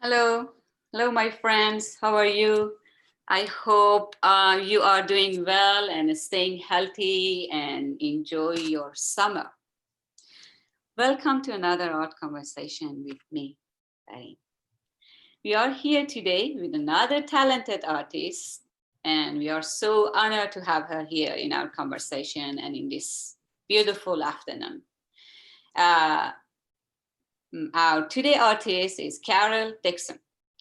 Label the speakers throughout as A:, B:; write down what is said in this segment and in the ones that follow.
A: Hello, hello, my friends. How are you? I hope you are doing well and staying healthy and enjoy your summer. Welcome to another art conversation with me, Farrin. We are here today with another talented artist, and we are so honored to have her here in our conversation and in this beautiful afternoon. Uh, our today artist is Carol Dixon.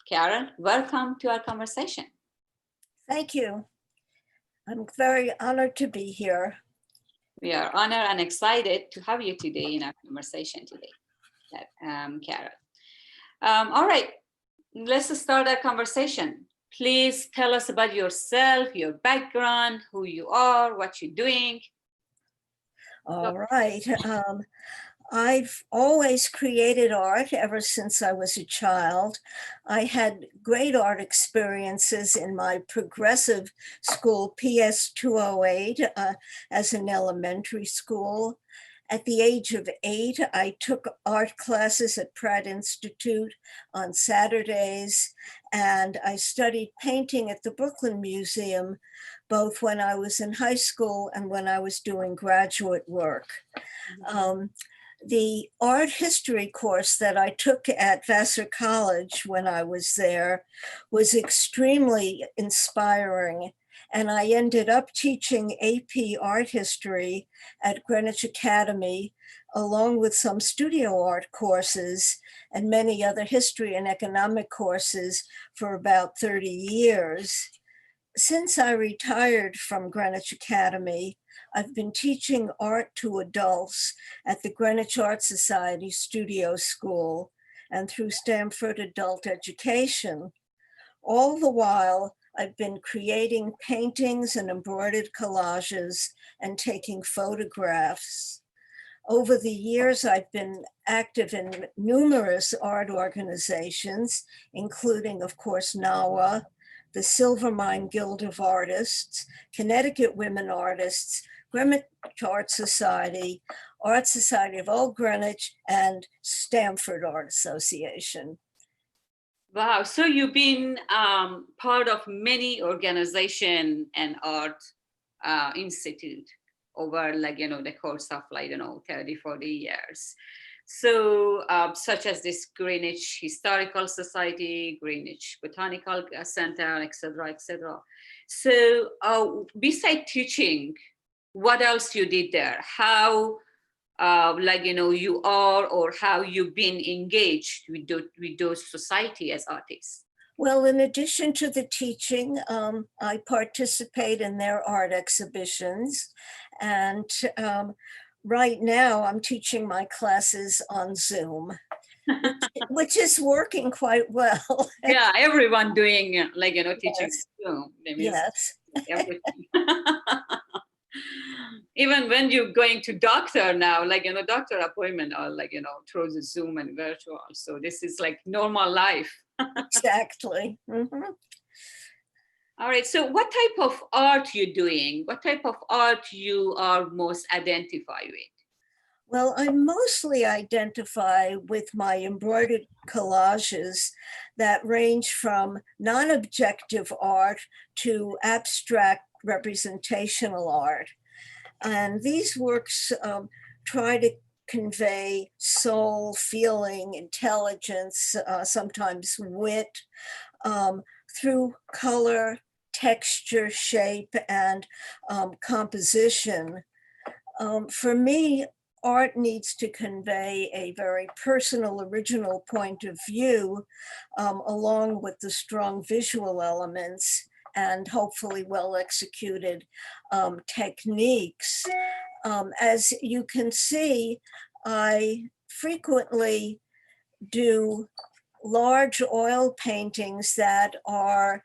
A: Carol, welcome to our conversation.
B: Thank you. I'm very honored to be here.
A: We are honored and excited to have you today in our conversation today, Carol. All right, let's start our conversation. Please tell us about yourself, your background, who you are, what you're doing.
B: All right. I've always created art ever since I was a child. I had great art experiences in my progressive school, PS 208, as an elementary school. At the age of 8, I took art classes at Pratt Institute on Saturdays, and I studied painting at the Brooklyn Museum, both when I was in high school and when I was doing graduate work. The art history course that I took at Vassar College when I was there was extremely inspiring. And I ended up teaching AP art history at Greenwich Academy, along with some studio art courses and many other history and economic courses for about 30 years. Since I retired from Greenwich Academy, I've been teaching art to adults at the Greenwich Art Society Studio School and through Stanford Adult Education. All the while, I've been creating paintings and embroidered collages and taking photographs. Over the years, I've been active in numerous art organizations, including, of course, NAWA, the Silvermine Guild of Artists, Connecticut Women Artists, Greenwich Art Society of Old Greenwich, and Stamford Art Association.
A: Wow, so you've been part of many organization and art institute over the course of 30, 40 years. So such as this Greenwich Historical Society, Greenwich Botanical Center, etc., etc. So besides teaching, what else you did there? How you are, or how you've been engaged with those society as artists?
B: Well, in addition to the teaching, I participate in their art exhibitions. And right now I'm teaching my classes on Zoom, which is working quite well.
A: Yeah, everyone doing teaching Zoom.
B: Yes.
A: Everything. Even when you're going to doctor now, doctor appointment or through the Zoom and virtual. So this is like normal life.
B: Exactly. Mm-hmm.
A: All right. So what type of art you're doing? What type of art you are most identified with?
B: Well, I mostly identify with my embroidered collages that range from non-objective art to abstract representational art. And these works try to convey soul, feeling, intelligence, sometimes wit, through color, texture, shape, and composition. For me, art needs to convey a very personal, original point of view, along with the strong visual elements and hopefully well executed techniques. As you can see, I frequently do large oil paintings that are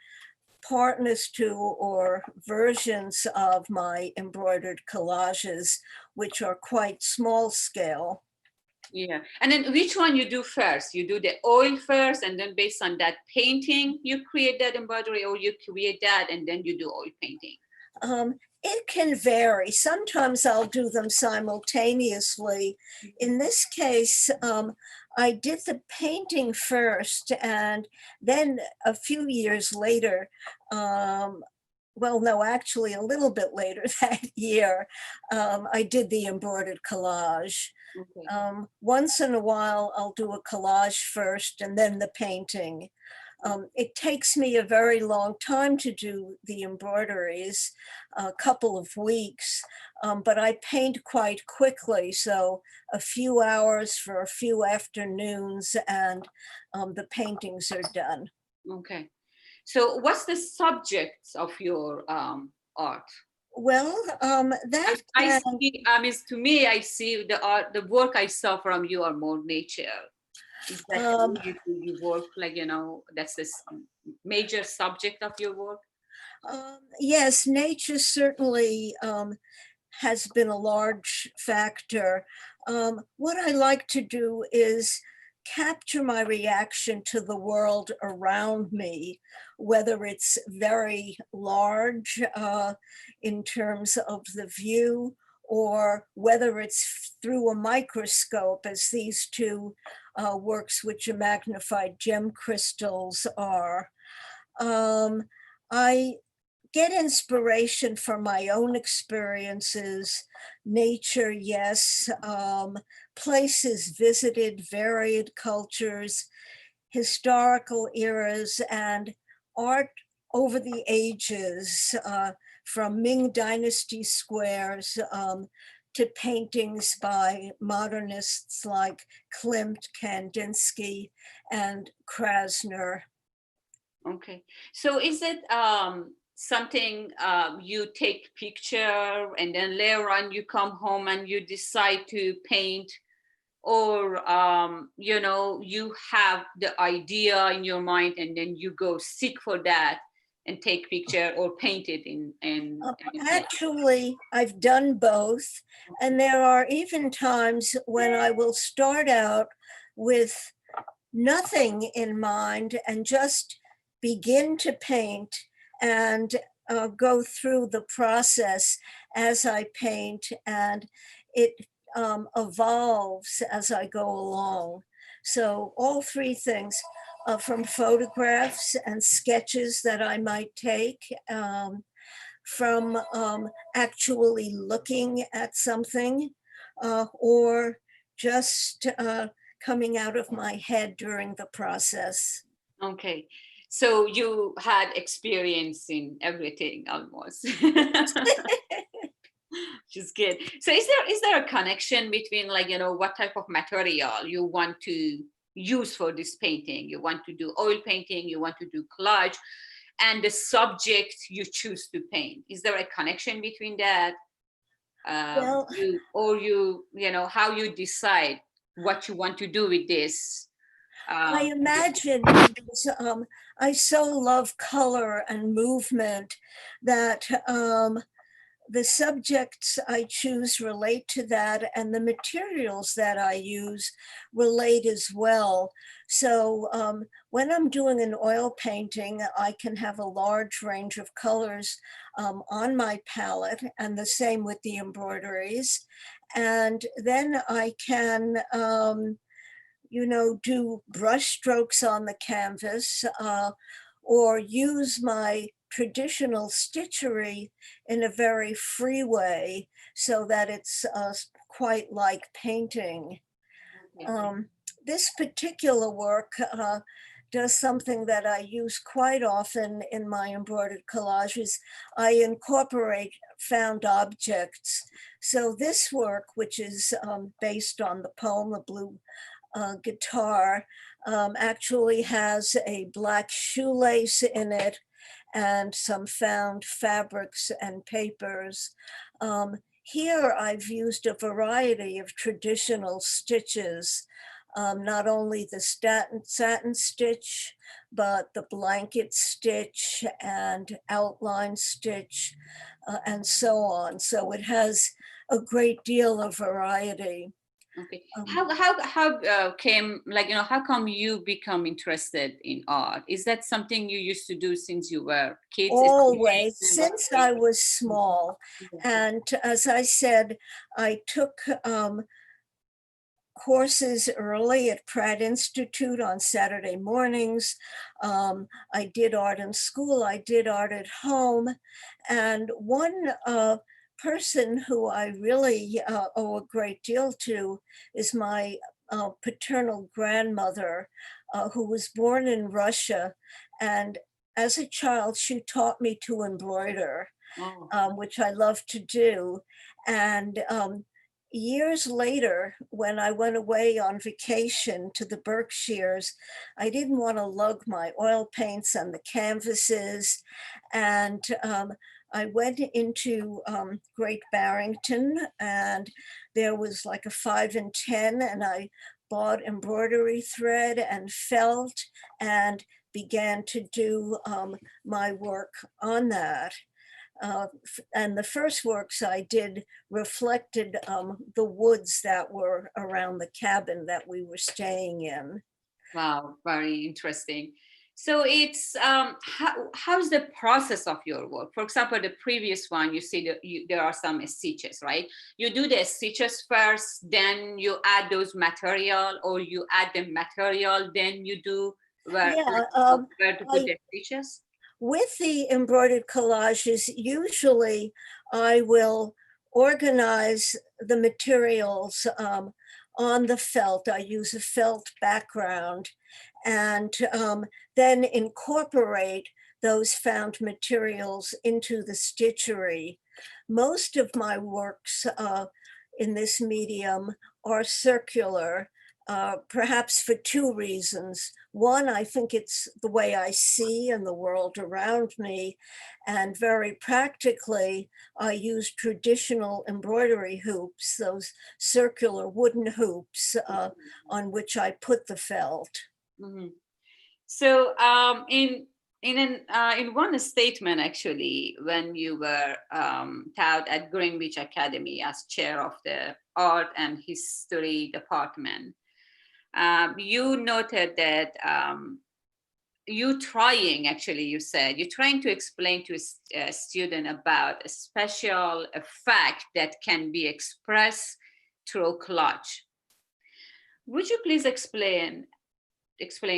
B: partners to or versions of my embroidered collages, which are quite small scale.
A: Yeah. And then which one you do first? You do the oil first, and then based on that painting, you create that embroidery, or you create that and then you do oil painting?
B: It can vary. Sometimes I'll do them simultaneously. In this case, I did the painting first, and then a few years later, well, no, actually a little bit later that year, I did the embroidered collage.
A: Okay.
B: Once in a while, I'll do a collage first and then the painting. It takes me a very long time to do the embroideries, a couple of weeks, but I paint quite quickly. So a few hours for a few afternoons and the paintings are done.
A: Okay. So what's the subject of your art?
B: Well, that
A: I
B: can,
A: see, to me, I see the art, the work I saw from you are more nature. Is that the
B: um,
A: way you work, like, that's this major subject of your work?
B: yes, nature certainly has been a large factor. What I like to do is capture my reaction to the world around me, whether it's very large in terms of the view, or whether it's through a microscope, as these two works, which are magnified gem crystals, are. Um, I get inspiration from my own experiences, nature, yes, places visited, varied cultures, historical eras, and art over the ages, from Ming Dynasty squares to paintings by modernists like Klimt, Kandinsky, and Krasner.
A: Okay. So is it something you take picture and then later on you come home and you decide to paint, or you have the idea in your mind and then you go seek for that and take picture or paint it in place?
B: Actually, I've done both. And there are even times when I will start out with nothing in mind and just begin to paint and go through the process as I paint, and it evolves as I go along. So all three things, from photographs and sketches that I might take, from actually looking at something, or just coming out of my head during the process.
A: Okay. So you had experience in everything almost. Which is good. So is there a connection between, like, what type of material you want to use for this painting? You want to do oil painting, you want to do collage, and the subject you choose to paint. Is there a connection between that?
B: Well,
A: How you decide what you want to do with this?
B: I
A: Um,
B: imagine because I so love color and movement that the subjects I choose relate to that, and the materials that I use relate as well. So when I'm doing an oil painting, I can have a large range of colors on my palette, and the same with the embroideries. And then I can, do brush strokes on the canvas, or use my traditional stitchery in a very free way so that it's quite like painting. Um, this particular work does something that I use quite often in my embroidered collages. I incorporate found objects. So this work, which is based on the poem, The Blue Guitar, actually has a black shoelace in it and some found fabrics and papers. Here I've used a variety of traditional stitches, not only the satin stitch, but the blanket stitch and outline stitch, and so on. So it has a great deal of variety.
A: Okay.
B: Um,
A: How came, like, how come you become interested in art? Is that something you used to do since you were kids?
B: Always, since I was small. And as I said, I took courses early at Pratt Institute on Saturday mornings. I did art in school, I did art at home. And one person who I really owe a great deal to is my paternal grandmother, who was born in Russia. And as a child, she taught me to embroider,
A: Oh,
B: which I love to do. And years later, when I went away on vacation to the Berkshires, I didn't want to lug my oil paints and the canvases. And I went into Great Barrington, and there was like a 5 and 10, and I bought embroidery thread and felt and began to do my work on that. And the first works I did reflected the woods that were around the cabin that we were staying in.
A: wow, very interesting. So it's how's the process of your work? For example, the previous one, you see that there are some stitches, right? You do the stitches first, then you add those material, or you add the material, then you do
B: Yeah,
A: where to put
B: I
A: the stitches.
B: with the embroidered collages, usually I will organize the materials on the felt. I use a felt background, and then incorporate those found materials into the stitchery. Most of my works in this medium are circular, perhaps for two reasons. One, I think it's the way I see in the world around me. And very practically, I use traditional embroidery hoops, those circular wooden hoops on which I put the felt.
A: Mhm. So in one statement, actually, when you were taught at Greenwich Academy as chair of the art and history department, you noted that you said you're trying to explain to a student about a special effect that can be expressed through collage. Would you please explain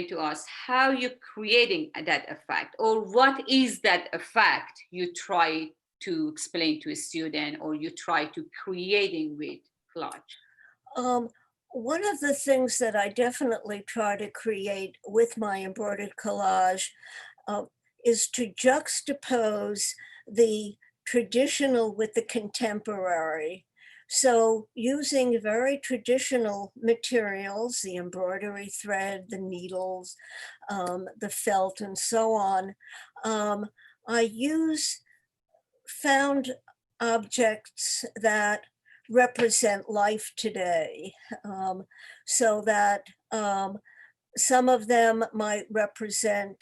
A: to us how you're creating that effect, or what is that effect you try to explain to a student, or you try to creating with collage?
B: Um, One of the things that I definitely try to create with my embroidered collage uh, is to juxtapose the traditional with the contemporary. So using very traditional materials, the embroidery thread, the needles, the felt, and so on, I use found objects that represent life today, so that some of them might represent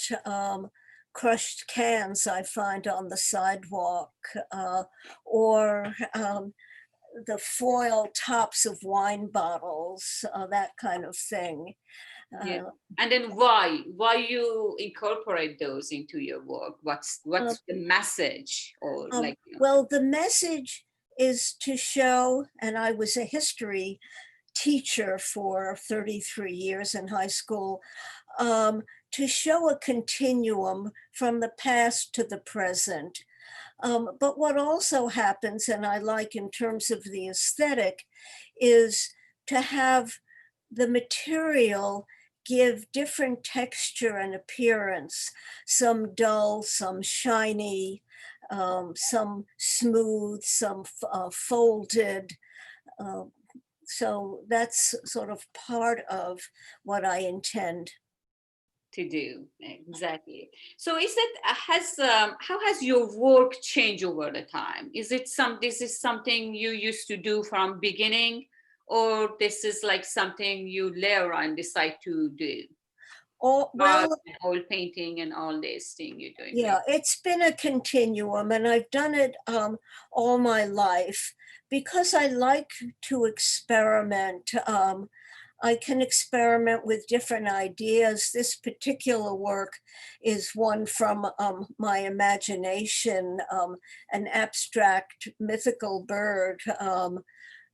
B: crushed cans I find on the sidewalk, or the foil tops of wine bottles, that kind of thing.
A: Yeah.
B: Uh,
A: And then why you incorporate those into your work?
B: uh,
A: What's the message, or like,
B: well, the message is to show, and I was a history teacher for 33 years in high school, to show a continuum from the past to the present. But what also happens, and I like in terms of the aesthetic, is to have the material give different texture and appearance, some dull, some shiny, some smooth, some folded. Um, so that's sort of part of what I intend.
A: to do exactly? So is it has how has your work changed over the time? This is something you used to do from beginning, or this is like something you later on decide to do?
B: Well,
A: oil painting and all this thing you're doing?
B: yeah, it's been a continuum, and I've done it all my life because I like to experiment. I can experiment with different ideas. This particular work is one from my imagination, an abstract mythical bird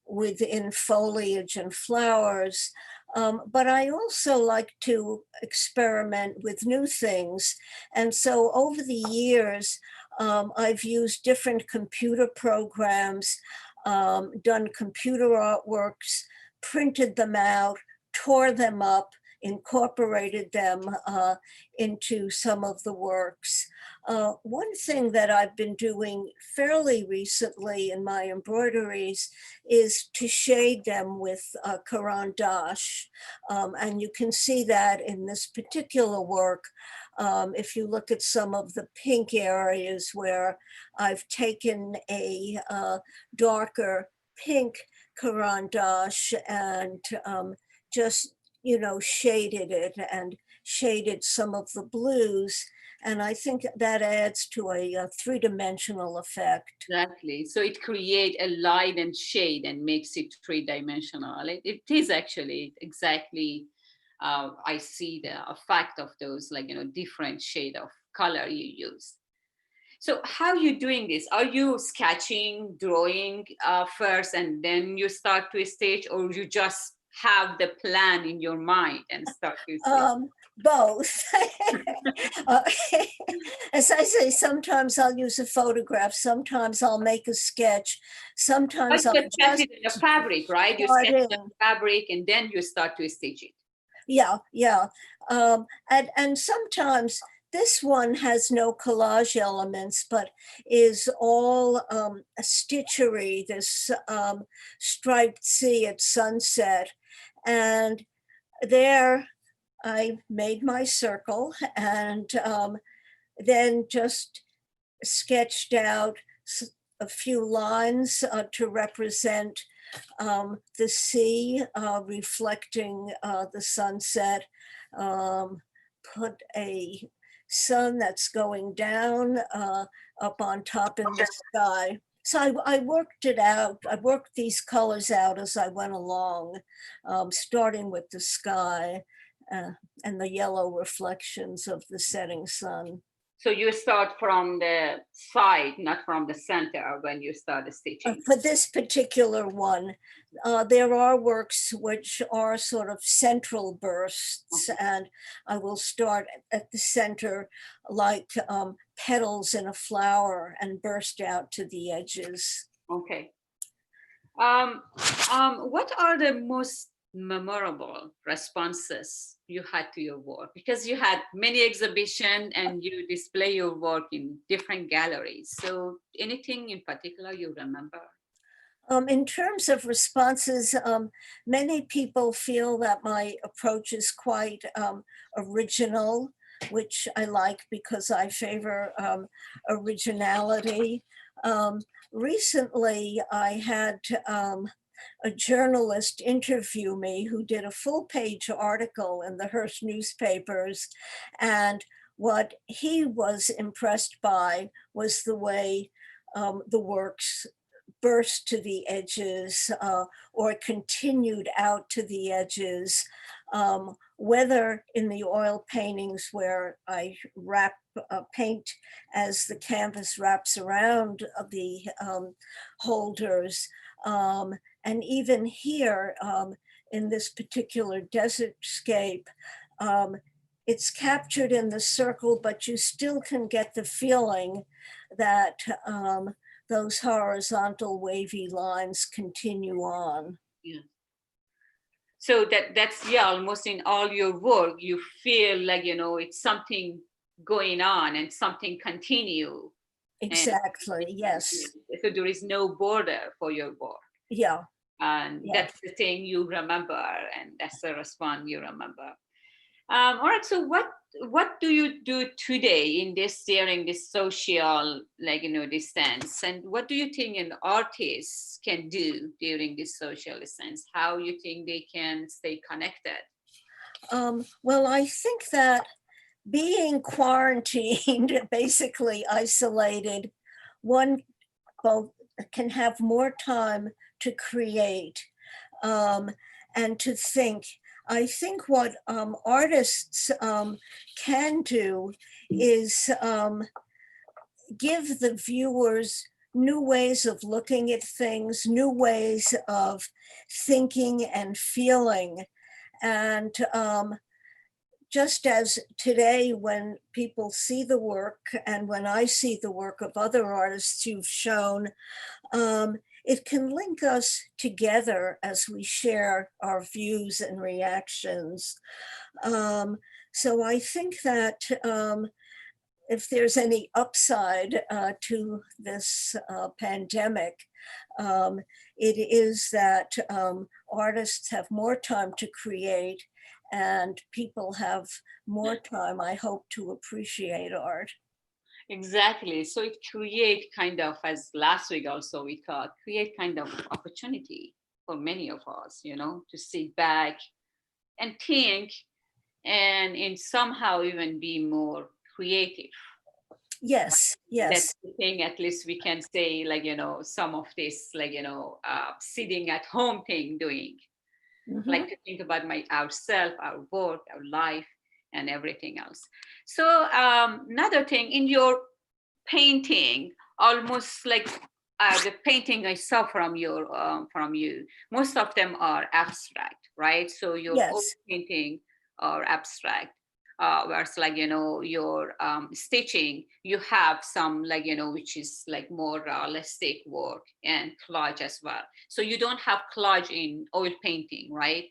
B: within foliage and flowers. But I also like to experiment with new things. And so over the years, I've used different computer programs, done computer artworks, printed them out, tore them up, incorporated them into some of the works. One thing that I've been doing fairly recently in my embroideries is to shade them with Caran d'Ache. And you can see that in this particular work. If you look at some of the pink areas where I've taken a darker pink Caran d'Ache and just, shaded it and shaded some of the blues. And I think that adds to a three-dimensional effect.
A: Exactly. So it creates a light and shade and makes it three-dimensional. It is actually exactly, I see the effect of those, different shade of color you use. So how are you doing this? Are you sketching, drawing first, and then you start to stage, or you just have the plan in your mind and start to stage?
B: Both. Uh, As I say, sometimes I'll use a photograph, sometimes I'll make a sketch, sometimes I'll
A: You sketch
B: just
A: it in a fabric, right? You
B: start
A: sketch
B: in.
A: the fabric and then you start to stitch it.
B: Yeah, yeah. And sometimes this one has no collage elements, but is all a stitchery, this striped sea at sunset. And there I made my circle and then just sketched out a few lines to represent the sea reflecting the sunset, put a sun that's going down up on top in the sky. So I worked it out. I worked these colors out as I went along, starting with the sky and the yellow reflections of the setting sun.
A: So you start from the side, not from the center when you start stitching.
B: For this particular one, there are works which are sort of central bursts, and I will start at the center like petals in a flower and burst out to the edges.
A: Okay. What are the most memorable responses you had to your work? Because you had many exhibitions and you display your work in different galleries. So anything in particular you remember?
B: In terms of responses, many people feel that my approach is quite original, which I like because I favor originality. Recently, I had a journalist interview me who did a full-page article in the Hearst newspapers, and what he was impressed by was the way the works burst to the edges or continued out to the edges, whether in the oil paintings where I wrap paint as the canvas wraps around the holders, and even here in this particular desertscape, it's captured in the circle, but you still can get the feeling that those horizontal wavy lines continue on.
A: Yeah. So that's almost in all your work, you feel like, it's something going on and something continue.
B: Exactly,
A: And,
B: yes.
A: so there is no border for your work.
B: Yeah.
A: And
B: yeah.
A: That's the thing you remember, and that's the response you remember. All right, so what do you do today in this during this social distance, and what do you think an artist can do during this social distance? How you think they can stay connected?
B: Well, I think that being quarantined, basically isolated, one both can have more time to create and to think. I think what artists can do is give the viewers new ways of looking at things, new ways of thinking and feeling. And just as today, when people see the work and when I see the work of other artists you've shown, it can link us together as we share our views and reactions. So I think that if there's any upside to this pandemic, it is that artists have more time to create and people have more time, I hope, to appreciate art.
A: Exactly. So it create kind of, as last week also we thought, create kind of opportunity for many of us, to sit back and think and in somehow even be more creative.
B: Yes,
A: That's
B: yes.
A: the thing, at least we can say, like, some of this, like, sitting at home thing doing. Like to think about ourselves, our work, our life, and everything else. So another thing in your painting, almost like the painting I saw from you, most of them are abstract, right? So your old
B: Yes.
A: painting are abstract. Whereas like your stitching, you have some like which is like more realistic work and collage as well. So you don't have collage in oil painting, right?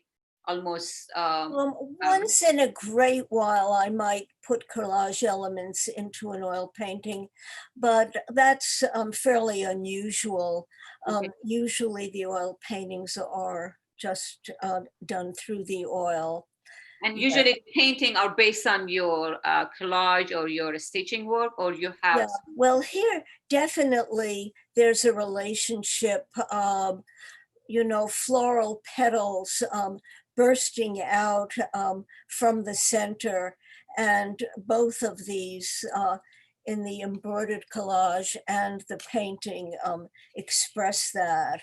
A: Almost
B: Once in a great while, I might put collage elements into an oil painting, but that's fairly unusual.
A: okay.
B: Usually the oil paintings are just done through the oil.
A: And
B: Yeah,
A: usually painting are based on your collage or your stitching work, or you have
B: yeah. Well, here definitely there's a relationship, floral petals bursting out from the center. And both of these in the embroidered collage and the painting express that.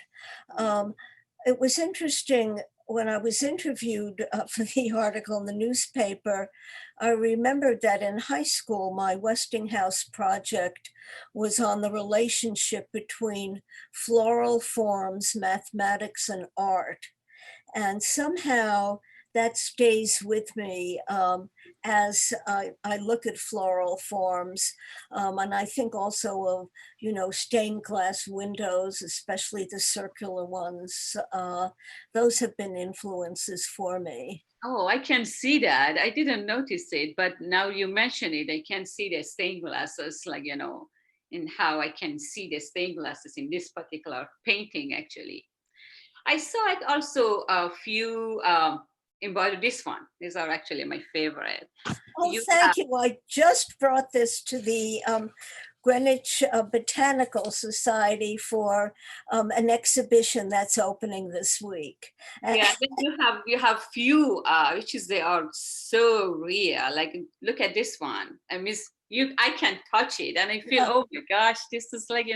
B: It was interesting when I was interviewed for the article in the newspaper. I remembered that in high school, my Westinghouse project was on the relationship between floral forms, mathematics, and art. And somehow that stays with me as I look at floral forms. And I think also of, stained glass windows, especially the circular ones. Those have been influences for me.
A: Oh, I can see that. I didn't notice it, but now you mention it, I can see the stained glasses, like, in how I can see the stained glasses in this particular painting, actually. I saw it also a few embroidered, this one. These are actually my favorite.
B: Oh,
A: You have,
B: thank you. I just brought this to the Greenwich Botanical Society for an exhibition that's opening this week.
A: yeah, then you have few which is they are so real. Like look at this one. I mean, I can touch it and I feel, oh my gosh, this is like,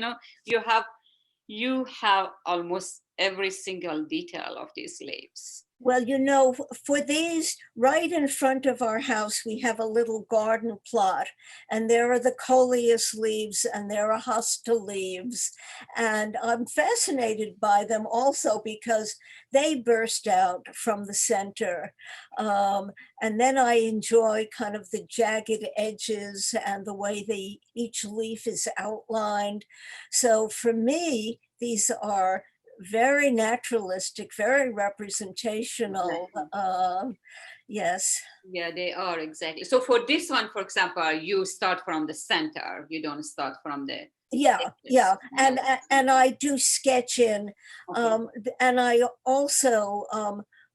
A: you have almost every single detail of these leaves.
B: Well, for these, right in front of our house, we have a little garden plot, and there are the coleus leaves and there are hosta leaves. And I'm fascinated by them also because they burst out from the center. And then I enjoy kind of the jagged edges and the way each leaf is outlined. So for me, these are very naturalistic, very representational. Yes.
A: Yeah, they are exactly. So for this one, for example, you start from the center. You don't start from the
B: Yeah,
A: edges,
B: yeah, and I do sketch in,
A: Okay.
B: and I also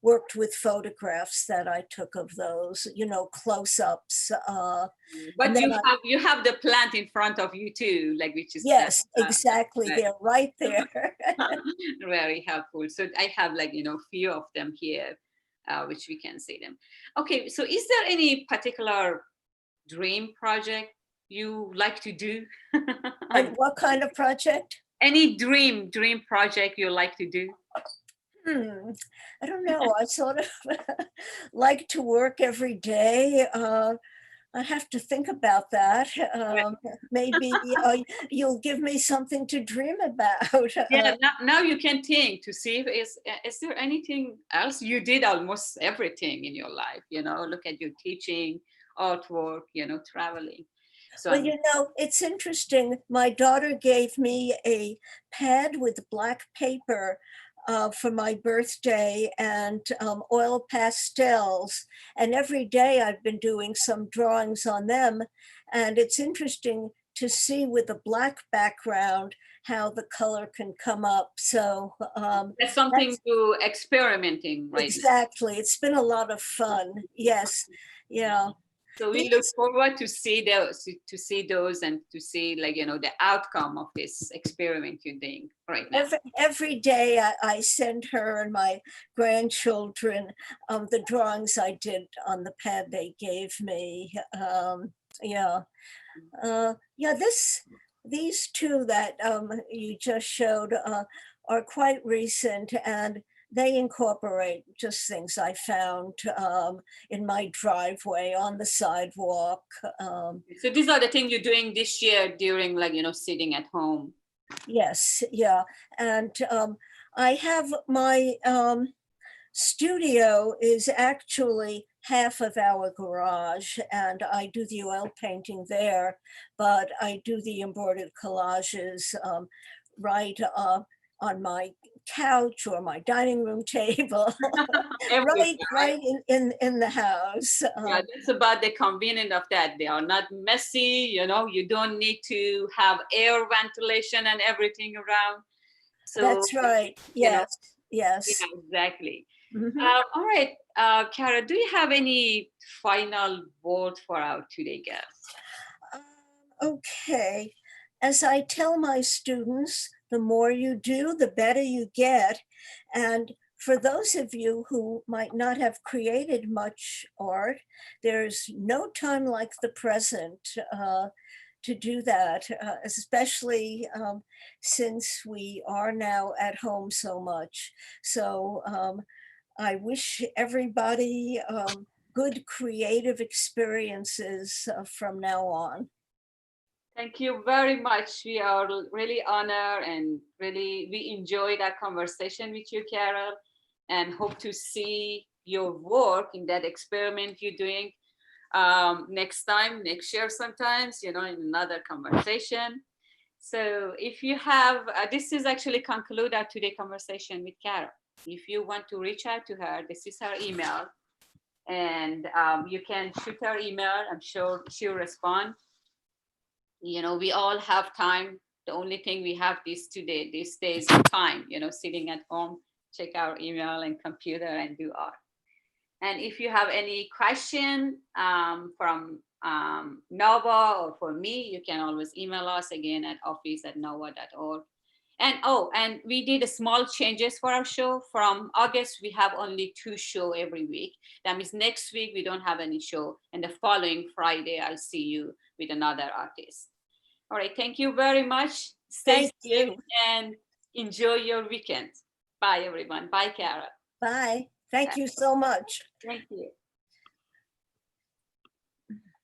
B: worked with photographs that I took of those, close-ups, and
A: But
B: then
A: you have the plant in front of you too, like which is
B: yes, exactly,
A: uh,
B: they're right there.
A: very helpful. So I have like few of them here, which we can see them. Okay, so is there any particular dream project you like to do?
B: And what kind of project?
A: Any dream project you like to do?
B: I don't know. I sort of like to work every day. I have to think about that. Maybe you'll give me something to dream about.
A: Yeah, now you can think to see if is there anything else. You did almost everything in your life, look at your teaching, artwork, traveling. So
B: Well, it's interesting. My daughter gave me a pad with black paper for my birthday and oil pastels. And every day I've been doing some drawings on them. And it's interesting to see with a black background how the color can come up. So
A: that's something to experimenting right
B: exactly. It's been a lot of fun. Yes. Yeah.
A: So we look forward to see those, and to see the outcome of this experiment you're doing right now.
B: Every day I send her and my grandchildren the drawings I did on the pad they gave me. These two that you just showed are quite recent, and they incorporate just things I found in my driveway, on the sidewalk.
A: So these are the things you're doing this year during sitting at home.
B: Yes, yeah. And I have my studio is actually half of our garage, and I do the oil painting there, but I do the embroidered collages right on my couch or my dining room table, right in the house.
A: Yeah, that's about the convenience of that. They are not messy, you don't need to have air ventilation and everything around. So
B: that's right. Yes, yes.
A: Yeah, exactly.
B: Mm-hmm.
A: All right, Kara, do you have any final word for our today guest?
B: Okay. As I tell my students, the more you do, the better you get. And for those of you who might not have created much art, there's no time like the present to do that, especially since we are now at home so much. So I wish everybody good creative experiences from now on.
A: Thank you very much. We are really honored, and really we enjoyed our conversation with you, Carol, and hope to see your work in that experiment you're doing next year sometimes, in another conversation. So if you have, this is actually conclude our today conversation with Carol. If you want to reach out to her, this is her email, and you can shoot her email. I'm sure she'll respond. We all have time. The only thing we have these days is time, sitting at home, check our email and computer and do art. And if you have any question from Nova or for me, you can always email us again at office@nova.org. And we did a small changes for our show. From August, we have only 2 shows every week. That means next week we don't have any show, and the following Friday I'll see you with another artist. All right, thank you very much. Stay safe and enjoy your weekend. Bye, everyone. Bye, Kara.
B: Bye. Thank you so much.
A: Thank you.